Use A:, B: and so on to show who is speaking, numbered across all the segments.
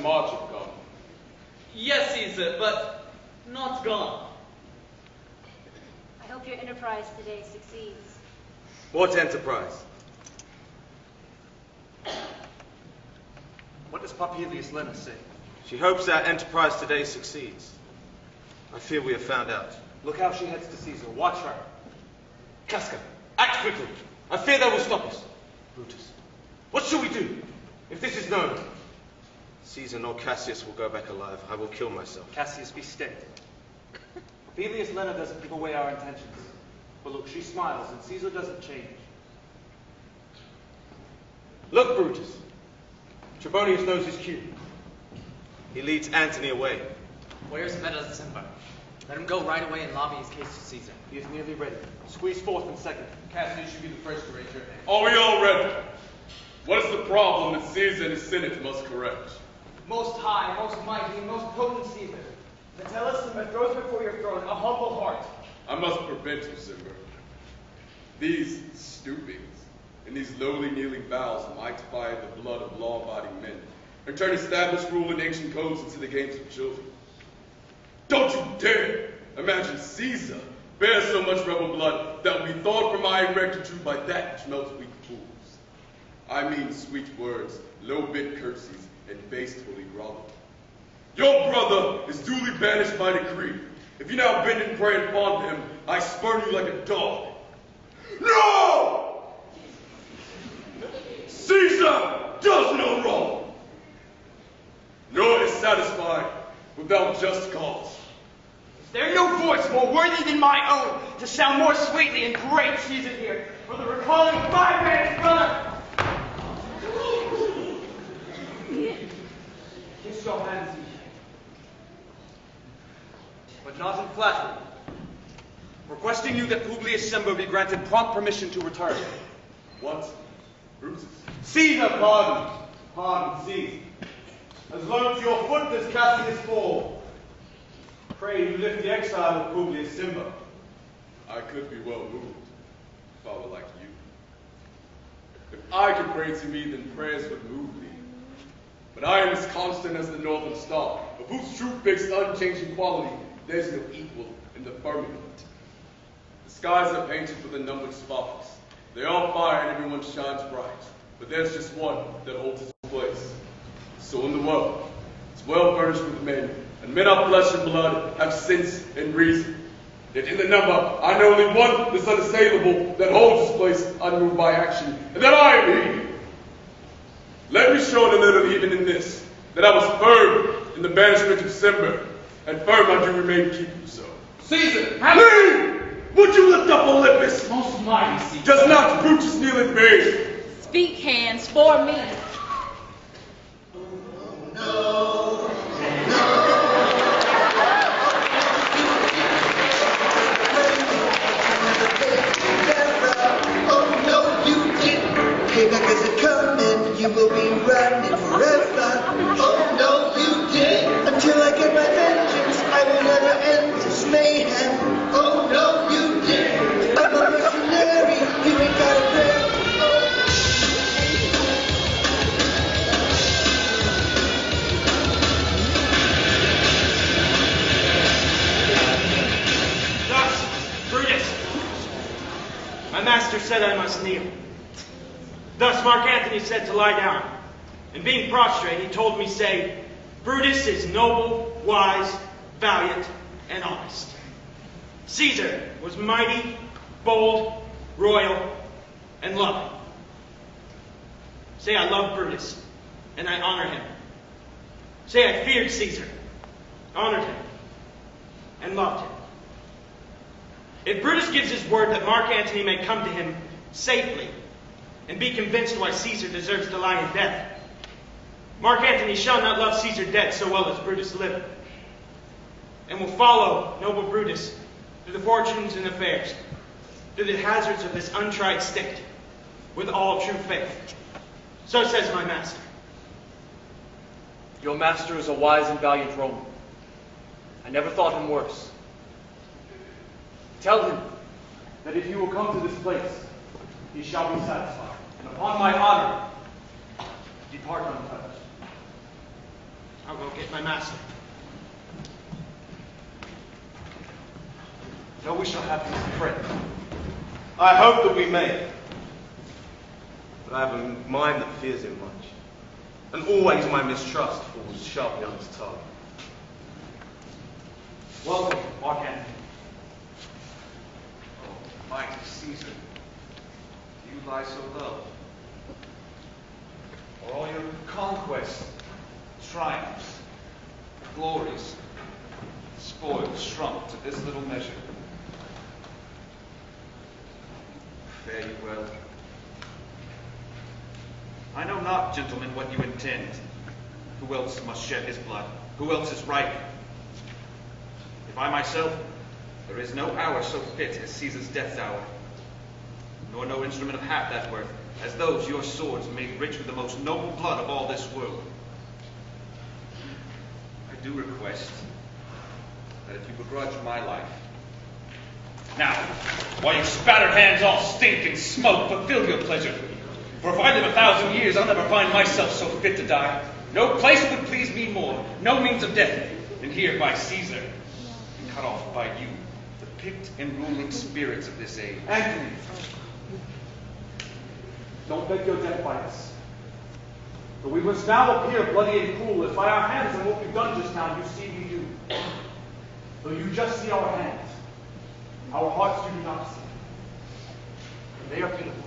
A: march have gone.
B: Yes, Caesar, but not gone.
C: I hope your enterprise today succeeds.
D: What enterprise?
E: What does Popilius Lena say?
D: She hopes our enterprise today succeeds. I fear we have found out.
E: Look how she heads to Caesar. Watch her.
D: Casca, act quickly. I fear they will stop us. Brutus, what shall we do? If this is known, Caesar nor Cassius will go back alive. I will kill myself.
E: Cassius, be steady. Popilius Lena doesn't give away our intentions. But look, she smiles, and Caesar doesn't change.
D: Look, Brutus. Trebonius knows his cue. He leads Antony away.
F: Where's December? Let him go right away and lobby his case to Caesar.
E: He is nearly ready. Squeeze fourth and second.
A: Cassius should be the first to raise your hand. Are we all ready? What is the problem that Caesar and his Senate must correct?
G: Most high, most mighty, and most potent Caesar, Metellus and throws before your throne a humble heart.
A: I must prevent you, Simber. These stoopings and these lowly kneeling bows might defy the blood of law-abiding men and turn established rule and ancient codes into the games of children. Don't you dare imagine Caesar bears so much rebel blood that will be thawed from iron rectitude by that which melts weak fools. I mean sweet words, low-bit curtsies, and base holy grovel. Your brother is duly banished by decree. If you now bend and pray and fawn to him, I spurn you like a dog. No! Caesar does no wrong, nor is satisfied without just cause.
G: Is there no voice more worthy than my own to sound more sweetly and great Caesar here for the recalling of my banished brother? Kiss your hands, Caesar.
E: But not in flattery. Requesting you that Publius Sember be granted prompt permission to return.
A: What? Brutus?
D: Caesar, pardon. Pardon, Caesar. As long as your foot does Cassius fall, pray you lift the exile of Publius Sember.
A: I could be well moved if I were like you. If I could pray to me, then prayers would move me. But I am as constant as the northern star, of whose true fixed unchanging quality there's no equal in the firmament. The skies are painted with unnumbered sparks. They all fire and everyone shines bright. But there's just one that holds its place. So in the world, it's well furnished with men, and men of flesh and blood have sense and reason. Yet in the number, I know only one that's unassailable, that holds his place unmoved by action, and that I am he. Let me show a little even in this, that I was firm in the banishment of Sember, and firm I do remain keeping so.
G: Caesar,
A: Leave! Would you lift up Olympus?
G: most mighty Caesar.
A: Does not Brutus kneel in vain?
C: Speak hands for me.
H: Payback isn't coming, you will be running forever. Oh no, you did. Until I get my vengeance, I will never end this mayhem. Oh no, you did. I'm a mercenary, you ain't got a prayer.
G: Thus, Brutus, my master said I must kneel. Thus Mark Antony said to lie down, and being prostrate, he told me, say, Brutus is noble, wise, valiant, and honest. Caesar was mighty, bold, royal, and loving. Say, I love Brutus, and I honor him. Say, I feared Caesar, honored him, and loved him. If Brutus gives his word that Mark Antony may come to him safely, and be convinced why Caesar deserves to lie in death, Mark Antony shall not love Caesar dead so well as Brutus liveth, and will follow noble Brutus through the fortunes and affairs, through the hazards of this untried state, with all true faith. So says my master.
E: Your master is a wise and valiant Roman. I never thought him worse. Tell him that if he will come to this place, he shall be satisfied, and upon my honor, depart untouched.
G: I'll go get my master.
E: No, we shall have him as a friend.
D: I hope that we may. But I have a mind that fears him much. And always my mistrust falls sharply on his tongue.
E: Welcome, Mark Antony.
I: Oh, mighty Caesar, do you lie so low? Are all your conquests, triumphs, glories, spoils shrunk to this little measure? Fare you well. I know not, gentlemen, what you intend. Who else must shed his blood? Who else is ripe? If I myself, there is no hour so fit as Caesar's death's hour, nor no instrument of half that worth as those your swords made rich with the most noble blood of all this world. I do request that if you begrudge my life, now, while your spattered hands all stink and smoke, fulfill your pleasure. For if I live 1,000 years, I'll never find myself so fit to die. No place would please me more, no means of death, than here by Caesar, and cut off by you, the picked and ruling spirits of this age.
E: Antony, don't beg your death by us. For we must now appear bloody and cruel, as by our hands and what we've done just now, you see we do. Though you just see our hands, our hearts you do not see. And they are pitiful.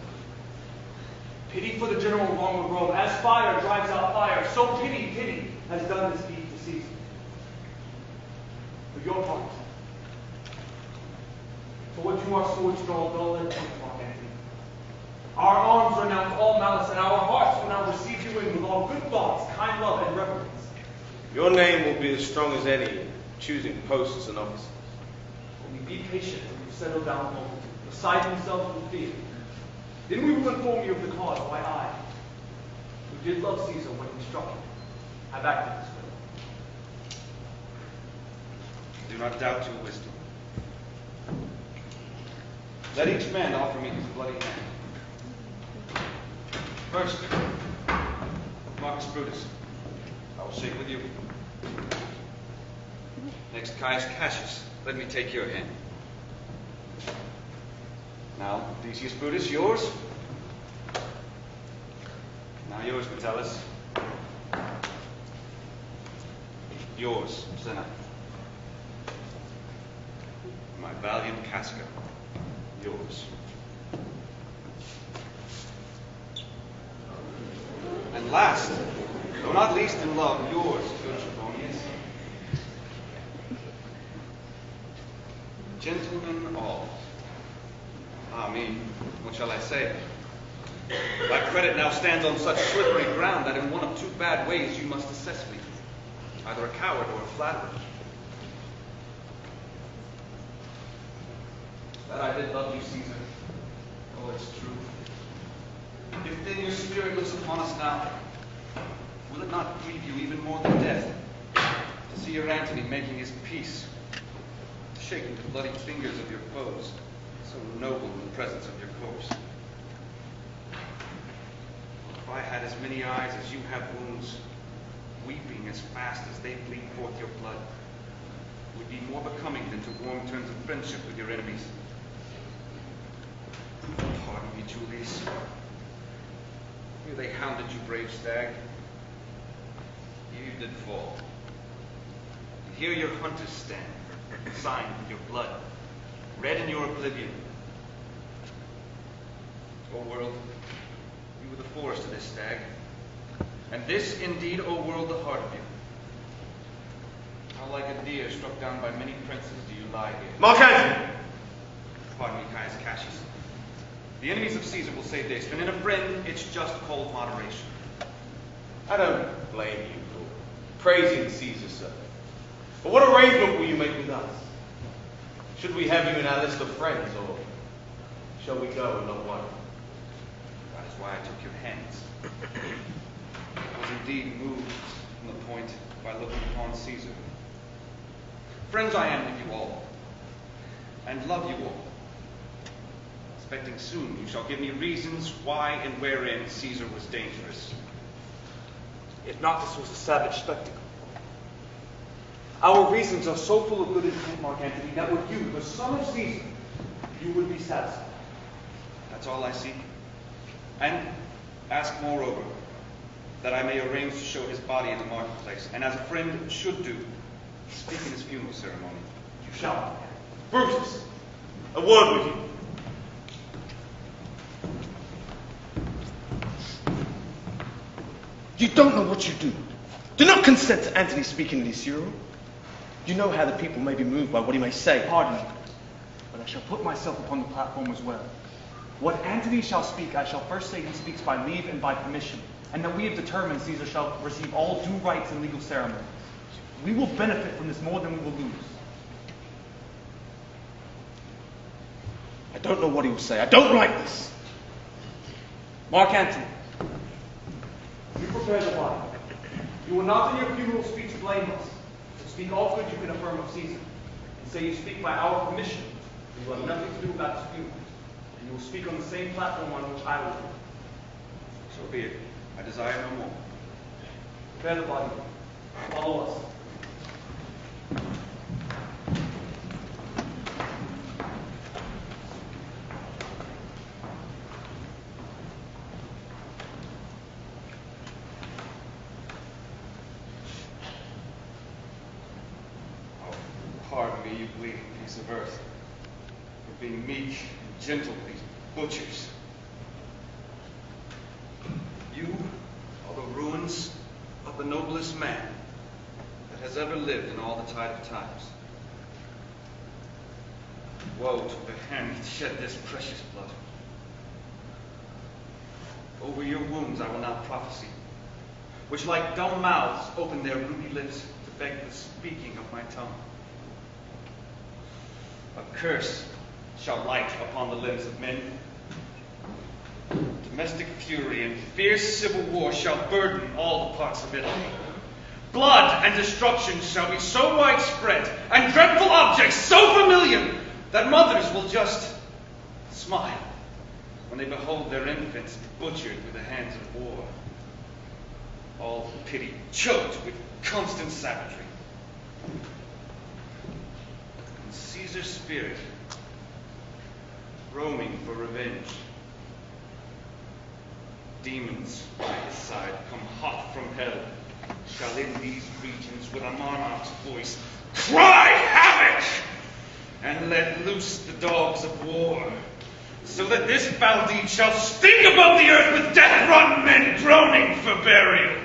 E: Pity for the general wrong of Rome, as fire drives out fire, so pity has done this deed to Caesar. For your part, for what you are swords draw dull and point, Mark Antony. Our arms renounce all malice, and our hearts will now receive you in with all good thoughts, kind love, and reverence.
D: Your name will be as strong as any in choosing posts and officers.
E: Only be patient when you settle down the multitude, beside themselves with fear. Then we will inform you of the cause why I, who did love Caesar when he struck him, have acted this way.
I: Do not doubt your wisdom. Let each man offer me his bloody hand. First, Marcus Brutus, I will shake with you. Next, Caius Cassius, let me take your hand. Now, Decius Brutus, yours. Now yours, Metellus. Yours, Senna. My valiant Casca, yours. And last, though not least in love, yours, good Trebonius. Gentlemen all. Ah me, what shall I say? My credit now stands on such slippery ground that in one of two bad ways you must assess me, either a coward or a flatterer. That I did love you, Caesar. Oh, it's true. If then your spirit looks upon us now, will it not grieve you even more than death to see your Antony making his peace, shaking the bloody fingers of your foes, so noble in the presence of your corpse? If I had as many eyes as you have wounds, weeping as fast as they bleed forth your blood, would be more becoming than to warm terms of friendship with your enemies. Pardon me, Julius. Here they hounded you, brave stag. Here you did fall. And here your hunters stand, signed with your blood, red in your oblivion. O world, you were the forest of this stag, and this indeed, O world, the heart of you. How like a deer struck down by many princes do you lie here.
D: Mark Antony!
I: Pardon me, Caius Cassius. The enemies of Caesar will say this, and in a friend, it's just cold moderation.
D: I don't blame you for praising Caesar, sir. But what arrangement will you make with us? Should we have you in our list of friends, or shall we go and not worry?
I: That is why I took your hands. I was indeed moved from the point by looking upon Caesar. Friends I am with you all, and love you all. Expecting soon you shall give me reasons why and wherein Caesar was dangerous.
E: If not, this was a savage spectacle. Our reasons are so full of good intent, Mark Antony, that with you, the son of Caesar, you would be satisfied.
I: That's all I seek. And ask moreover, that I may arrange to show his body in the marketplace, and as a friend should do, speak in his funeral ceremony.
E: You shall.
D: Brutus, a word with you.
J: You don't know what you do. Do not consent to Antony speaking in his funeral. You know how the people may be moved by what he may say.
E: Pardon me, but I shall put myself upon the platform as well. What Antony shall speak, I shall first say he speaks by leave and by permission, and that we have determined Caesar shall receive all due rights and legal ceremonies. We will benefit from this more than we will lose.
J: I don't know what he will say. I don't like this.
E: Mark Antony, you prepare the body. You will not in your funeral speech blame us, but speak all good you can affirm of Caesar, and say you speak by our permission. You will have nothing to do about his funeral, and you will speak on the same platform on which I will do.
I: So be it. I desire no more.
E: Prepare the body. Follow us.
I: Pardon me, you bleeding piece of earth, for being meek and gentle with these butchers. You are the ruins of the noblest man that has ever lived in all the tide of times. Woe to the hand that shed this precious blood. Over your wounds I will now prophesy, which like dumb mouths open their ruby lips to beg the speaking of my tongue. A curse shall light upon the limbs of men. Domestic fury and fierce civil war shall burden all the parts of Italy. Blood and destruction shall be so widespread, and dreadful objects so familiar, that mothers will just smile when they behold their infants butchered with the hands of war. All pity choked with constant savagery. Caesar's spirit, roaming for revenge. Demons by his side come hot from hell, shall in these regions with a monarch's voice cry havoc, and let loose the dogs of war, so that this foul deed shall stink above the earth with death-run men groaning for burial.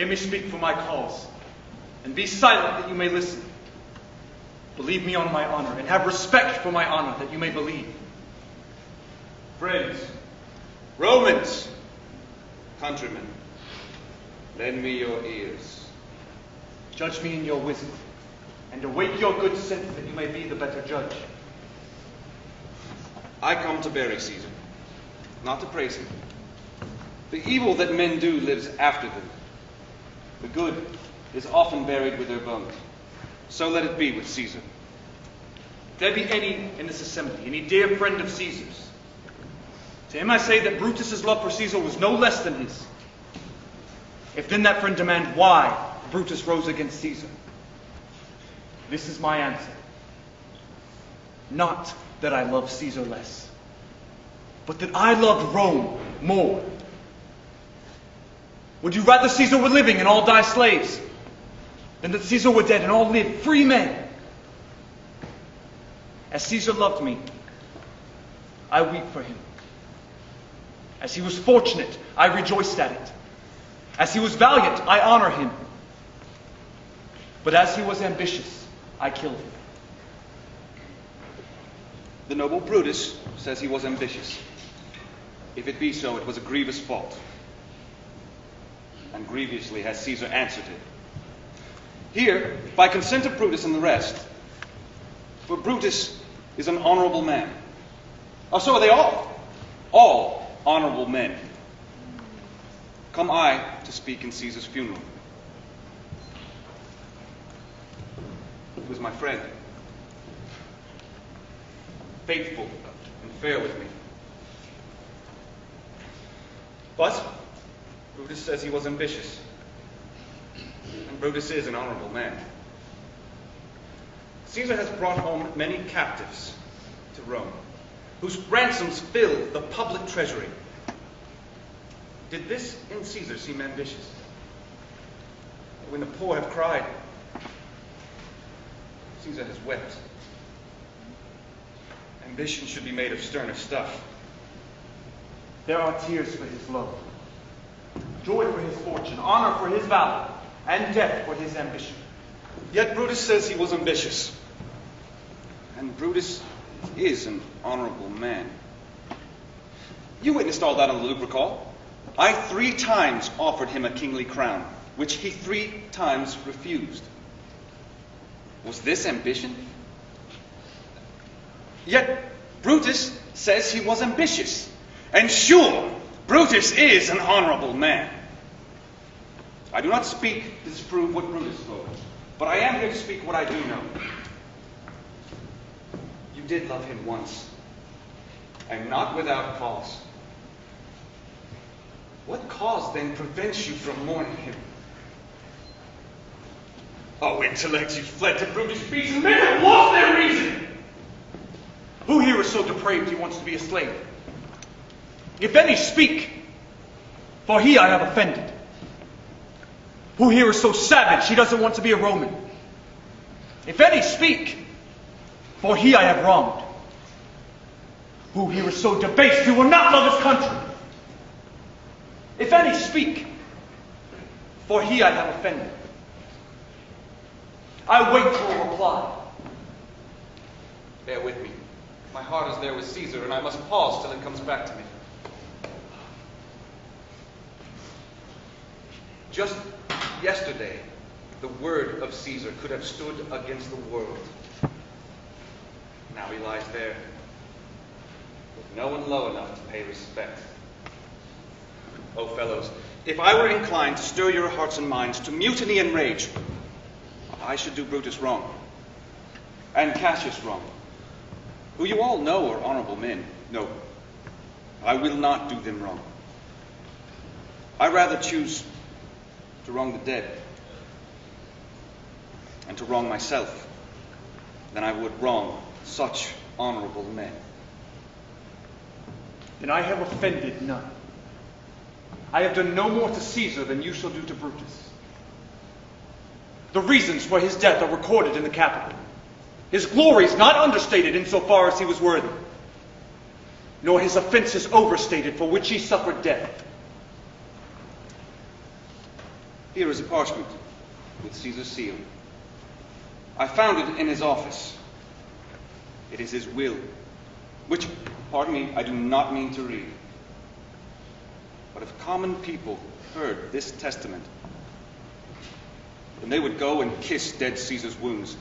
E: Hear me speak for my cause, and be silent that you may listen. Believe me on my honor, and have respect for my honor that you may believe.
I: Friends, Romans, countrymen, lend me your ears.
E: Judge me in your wisdom, and await your good sense that you may be the better judge.
I: I come to bury Caesar, not to praise him. The evil that men do lives after them. The good is often buried with their bones. So let it be with Caesar.
E: If there be any in this assembly, any dear friend of Caesar's, to him I say that Brutus's love for Caesar was no less than his. If then that friend demand why Brutus rose against Caesar, this is my answer. Not that I love Caesar less, but that I loved Rome more. Would you rather Caesar were living and all die slaves, than that Caesar were dead and all live free men? As Caesar loved me, I weep for him. As he was fortunate, I rejoiced at it. As he was valiant, I honor him. But as he was ambitious, I killed him.
I: The noble Brutus says he was ambitious. If it be so, it was a grievous fault. And grievously has Caesar answered it. Here, by consent of Brutus and the rest, for Brutus is an honorable man. Oh, so are they all honorable men. Come I to speak in Caesar's funeral. He was my friend, faithful and fair with me. But Brutus says he was ambitious, and Brutus is an honorable man. Caesar has brought home many captives to Rome, whose ransoms fill the public treasury. Did this in Caesar seem ambitious? When the poor have cried, Caesar has wept. Ambition should be made of sterner stuff.
E: There are tears for his love, joy for his fortune, honor for his valor, and death for his ambition.
I: Yet Brutus says he was ambitious. And Brutus is an honorable man. You witnessed all that on the Lupercal. I 3 times offered him a kingly crown, which he 3 times refused. Was this ambition? Yet Brutus says he was ambitious. And sure, Brutus is an honorable man. I do not speak to disprove what Brutus spoke, but I am here to speak what I do know. You did love him once, and not without cause. What cause then prevents you from mourning him? Oh, intellects, you fled to Brutus' feet, and men have lost their reason!
E: Who here is so depraved he wants to be a slave? If any speak, for he I have offended. Who here is so savage he doesn't want to be a Roman? If any speak, for he I have wronged. Who here is so debased he will not love his country? If any speak, for he I have offended. I wait for a reply.
I: Bear with me. My heart is there with Caesar, and I must pause till it comes back to me. Just yesterday, the word of Caesar could have stood against the world. Now he lies there, with no one low enough to pay respect. Oh, fellows, if I were inclined to stir your hearts and minds to mutiny and rage, I should do Brutus wrong, and Cassius wrong, who you all know are honorable men. No, I will not do them wrong. I rather choose to wrong the dead and to wrong myself than I would wrong such honorable men.
E: Then I have offended none. I have done no more to Caesar than you shall do to Brutus. The reasons for his death are recorded in the Capitol. His glory is not understated insofar as he was worthy, nor his offenses overstated for which he suffered death.
I: Here is a parchment with Caesar's seal. I found it in his office. It is his will, which, pardon me, I do not mean to read. But if common people heard this testament, then they would go and kiss dead Caesar's wounds,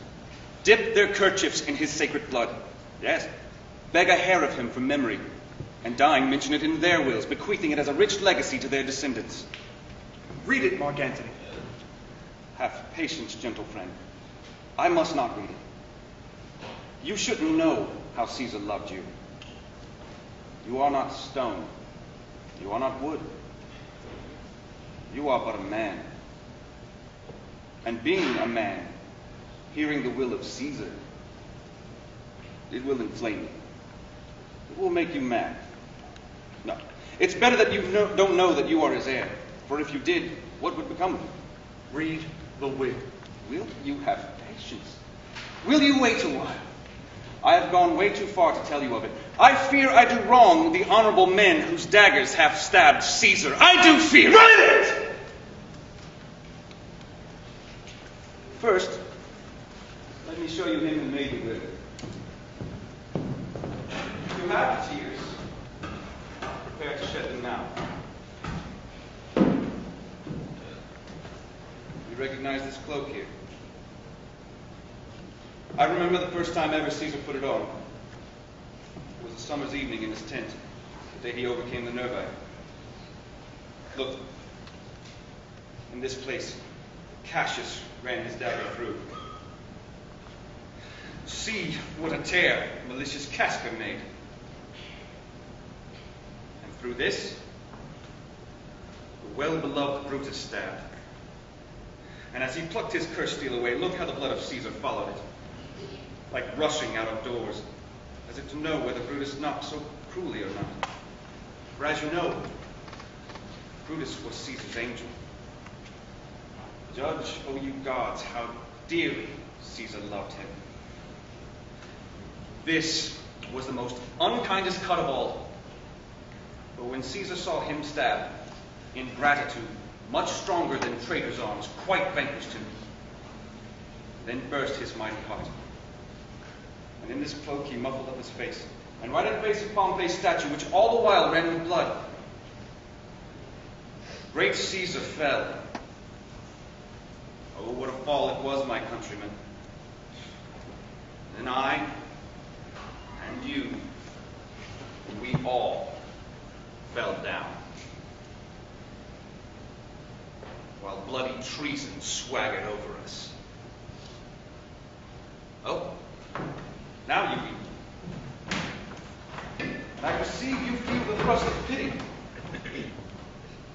I: dip their kerchiefs in his sacred blood, yes, beg a hair of him from memory, and dying mention it in their wills, bequeathing it as a rich legacy to their descendants.
E: Read it, Mark Antony.
I: Have patience, gentle friend. I must not read it. You shouldn't know how Caesar loved you. You are not stone. You are not wood. You are but a man. And being a man, hearing the will of Caesar, it will inflame you. It will make you mad. No, it's better that you don't know that you are his heir. For if you did, what would become of you?
E: Read the will.
I: Will you have patience? Will you wait a while? I have gone way too far to tell you of it. I fear I do wrong the honorable men whose daggers have stabbed Caesar. I do fear.
E: Read it!
I: First, let me show you him who made you live. You have tears. Prepare to shed them now. You recognize this cloak here? I remember the first time ever Caesar put it on. It was a summer's evening in his tent, the day he overcame the Nervi. Look, in this place, Cassius ran his dagger through. See what a tear malicious Casca made. And through this, the well-beloved Brutus stabbed. And as he plucked his curse steel away, look how the blood of Caesar followed it. Like rushing out of doors, as if to know whether Brutus knocked so cruelly or not. For as you know, Brutus was Caesar's angel. Judge, O you gods, how dearly Caesar loved him. This was the most unkindest cut of all. But when Caesar saw him stabbed, ingratitude, much stronger than traitor's arms, quite vanquished him. Then burst his mighty heart. And in this cloak he muffled up his face, and right at the base of Pompey's statue, which all the while ran with blood. Great Caesar fell. Oh, what a fall it was, my countrymen. And I, and you, we all fell down. While bloody treason swaggered over us. Oh, now you weep. And I perceive you feel the thrust of pity.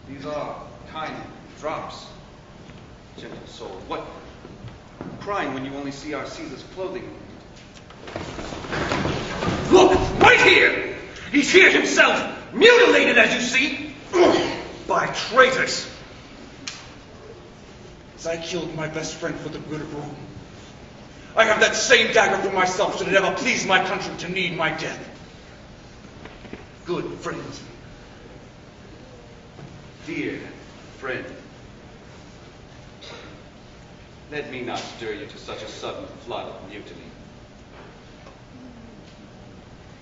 I: These are kind drops, gentle soul. What crying when you only see our Caesar's clothing?
K: Look, right here! He's here himself, mutilated as you see, by traitors. As I killed my best friend for the good of Rome, I have that same dagger for myself should it ever please my country to need my death. Good friends.
I: Dear friend, let me not stir you to such a sudden flood of mutiny.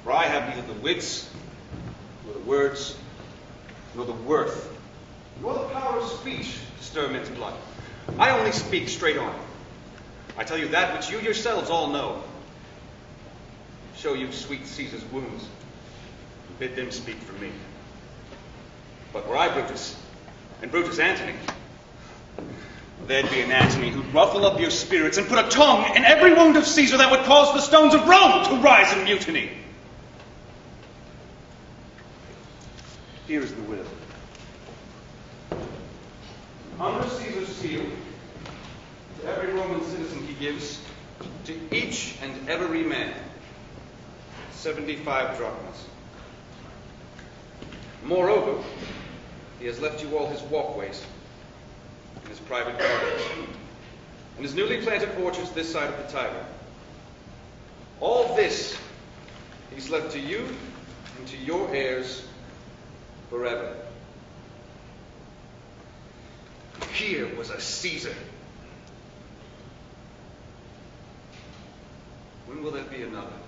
I: For I have neither the wits, nor the words, nor the worth, nor the power of speech to stir men's blood. I only speak straight on. I tell you that which you yourselves all know. Show you sweet Caesar's wounds, and bid them speak for me. But were I Brutus, and Brutus Antony, there'd be an Antony who'd ruffle up your spirits and put a tongue in every wound of Caesar that would cause the stones of Rome to rise in mutiny. Here is the will. Under Caesar's seal, to every Roman citizen he gives, to each and every man, 75 drachmas. Moreover, he has left you all his walkways, and his private gardens, and his newly planted orchards this side of the Tiber. All this he's left to you and to your heirs forever.
K: here was a Caesar.
A: When will there be another?